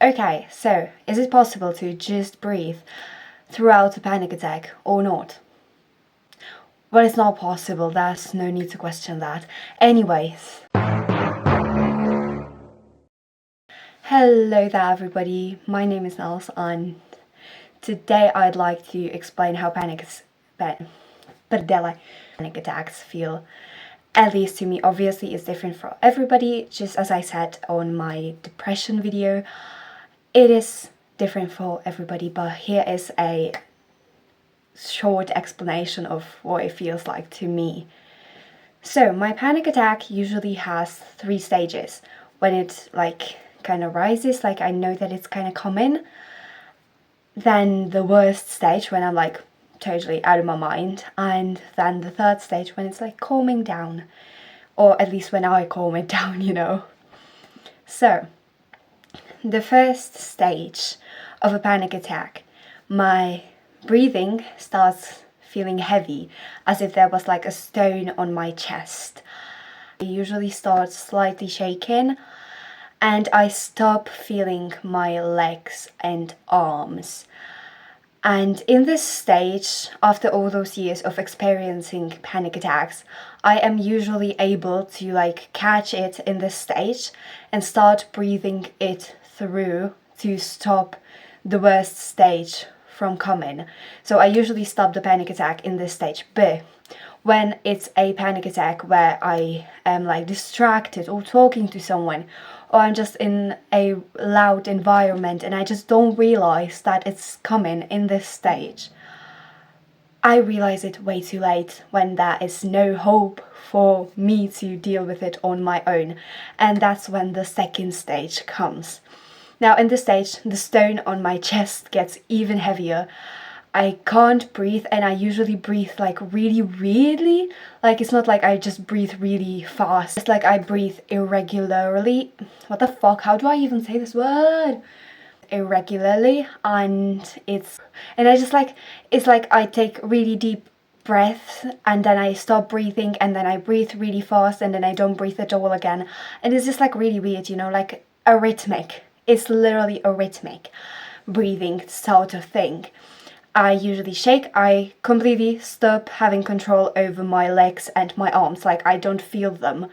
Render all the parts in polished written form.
Okay, so is it possible to just breathe throughout a panic attack or not? Well, it's not possible, there's no need to question that. Anyways. Hello there everybody, my name is Nels and today I'd like to explain how panic attacks feel. At least to me. Obviously it's different for everybody, just as I said on my depression video. It is different for everybody, but here is a short explanation of what it feels like to me. So my panic attack usually has 3 stages. When it kind of rises, I know that it's kind of coming. Then the worst stage when I'm totally out of my mind, and then the 3rd stage when it's calming down, or at least when I calm it down, you know. So the first stage of a panic attack, my breathing starts feeling heavy, as if there was a stone on my chest. I usually start slightly shaking, and I stop feeling my legs and arms. And in this stage, after all those years of experiencing panic attacks, I am usually able to catch it in this stage and start breathing it through to stop the worst stage from coming. So I usually stop the panic attack in this stage. But when it's a panic attack where I am distracted or talking to someone, or I'm just in a loud environment and I just don't realize that it's coming in this stage, I realize it way too late, when there is no hope for me to deal with it on my own. And that's when the 2nd stage comes. Now in this stage, the stone on my chest gets even heavier. I can't breathe, and I usually breathe really weirdly. It's not I just breathe really fast. It's I breathe irregularly. What the fuck? How do I even say this word? Irregularly, and I just it's I take really deep breaths and then I stop breathing, and then I breathe really fast, and then I don't breathe at all again. And it's just really weird, you know, arrhythmic. It's literally a rhythmic breathing sort of thing. I usually shake. I completely stop having control over my legs and my arms. I don't feel them.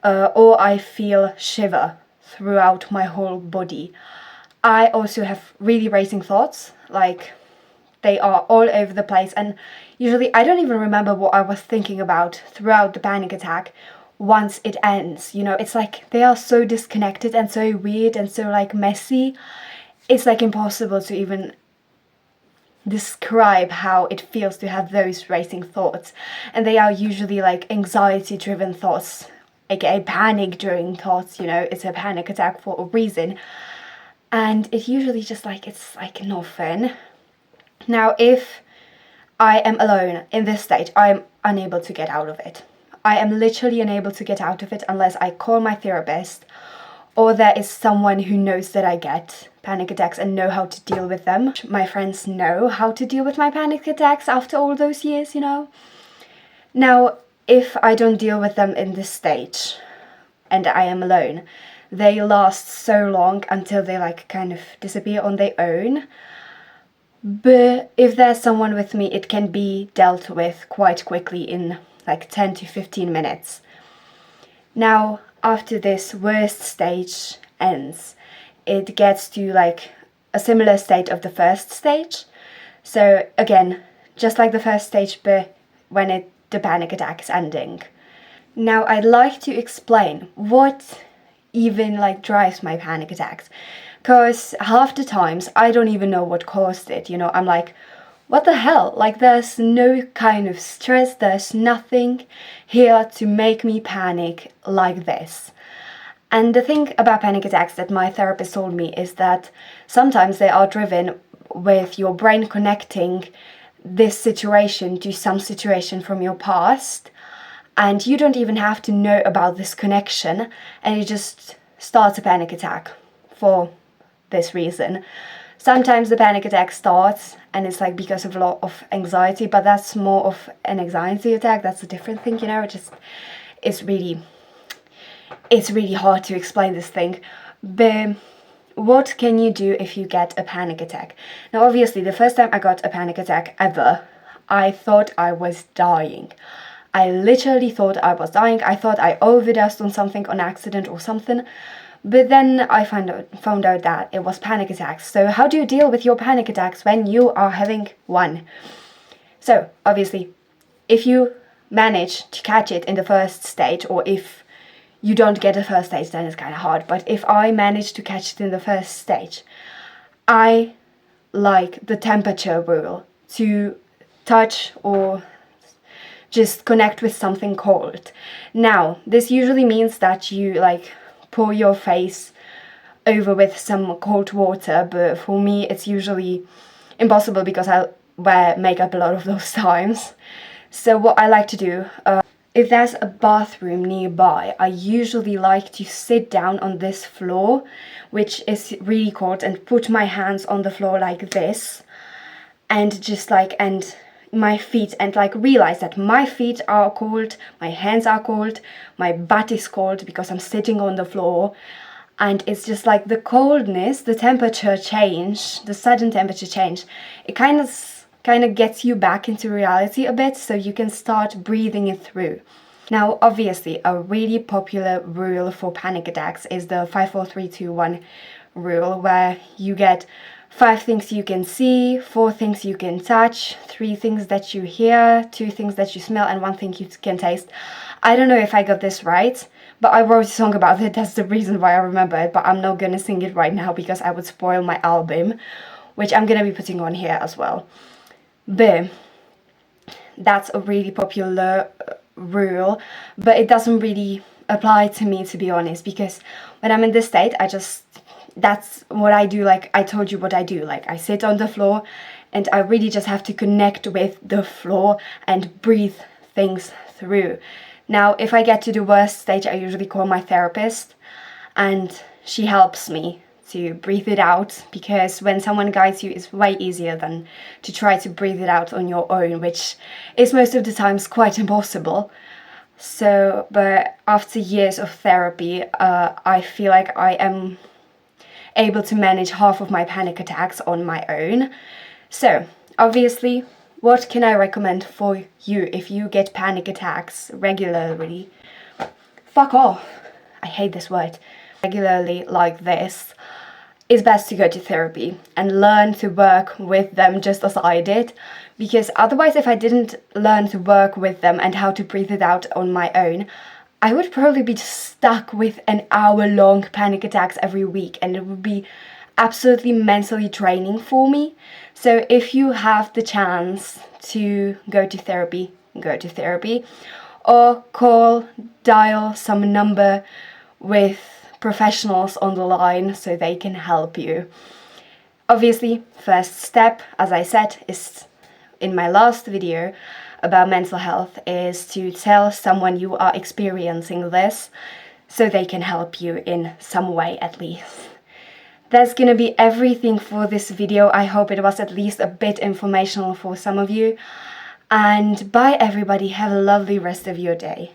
Or I feel shiver throughout my whole body. I also have really racing thoughts. They are all over the place. And usually I don't even remember what I was thinking about throughout the panic attack once it ends. You know, it's they are so disconnected and so weird and so messy. It's impossible to even describe how it feels to have those racing thoughts. And they are usually anxiety driven thoughts, aka panic driven thoughts. You know, it's a panic attack for a reason. And it usually just it's nothing. Now if I am alone in this stage, I am unable to get out of it. I am literally unable to get out of it unless I call my therapist, or there is someone who knows that I get panic attacks and know how to deal with them. My friends know how to deal with my panic attacks after all those years, you know. Now, if I don't deal with them in this stage and I am alone, they last so long until they kind of disappear on their own. But if there's someone with me, it can be dealt with quite quickly in 10 to 15 minutes. Now, after this worst stage ends, it gets to a similar state of the first stage. So again, just like the first stage, but when the panic attack is ending. Now I'd like to explain what even drives my panic attacks, because half the times I don't even know what caused it. You know, I'm what the hell? There's no kind of stress, there's nothing here to make me panic like this. And the thing about panic attacks that my therapist told me is that sometimes they are driven with your brain connecting this situation to some situation from your past, and you don't even have to know about this connection, and it just starts a panic attack for this reason. Sometimes the panic attack starts and it's because of a lot of anxiety, but that's more of an anxiety attack. That's a different thing, you know. It's really hard to explain this thing. But what can you do if you get a panic attack? Now, obviously, the first time I got a panic attack ever, I thought I was dying. I literally thought I was dying. I thought I overdosed on something on accident or something. But then I found out that it was panic attacks. So how do you deal with your panic attacks when you are having one? So, obviously, if you manage to catch it in the first stage, or if you don't get the first stage, then it's kind of hard. But if I manage to catch it in the first stage, I like the temperature rule, to touch or just connect with something cold. Now, this usually means that you like pour your face over with some cold water, but for me it's usually impossible because I wear makeup a lot of those times. So what I like to do, if there's a bathroom nearby, I usually like to sit down on this floor, which is really cold, and put my hands on the floor like this, and just like, and my feet, and like realize that my feet are cold, my hands are cold, my butt is cold because I'm sitting on the floor. And it's just like the coldness, the temperature change, the sudden temperature change, it kind of gets you back into reality a bit, so you can start breathing it through. Now, obviously, a really popular rule for panic attacks is the 5, 4, 3, 2, 1 rule, where you get 5 things you can see, 4 things you can touch, 3 things that you hear, 2 things that you smell, and 1 thing you can taste. I don't know if I got this right, but I wrote a song about it. That's the reason why I remember it, but I'm not gonna sing it right now because I would spoil my album, which I'm gonna be putting on here as well. But that's a really popular rule, but it doesn't really apply to me, to be honest, because when I'm in this state, that's what I do. Like I told you what I do, like I sit on the floor and I really just have to connect with the floor and breathe things through. Now, if I get to the worst stage, I usually call my therapist and she helps me to breathe it out, because when someone guides you, it's way easier than to try to breathe it out on your own, which is most of the times quite impossible. So, but after years of therapy, I feel like I am able to manage half of my panic attacks on my own. So, obviously, what can I recommend for you if you get panic attacks regularly? Fuck off. I hate this word. Regularly like this, it's best to go to therapy and learn to work with them just as I did, because otherwise, if I didn't learn to work with them and how to breathe it out on my own, I would probably be stuck with an hour-long panic attacks every week, and it would be absolutely mentally draining for me. So if you have the chance to go to therapy, go to therapy, or dial some number with professionals on the line so they can help you. Obviously, first step, as I said, is in my last video about mental health, is to tell someone you are experiencing this so they can help you in some way at least. That's gonna be everything for this video. I hope it was at least a bit informational for some of you. And bye everybody, have a lovely rest of your day.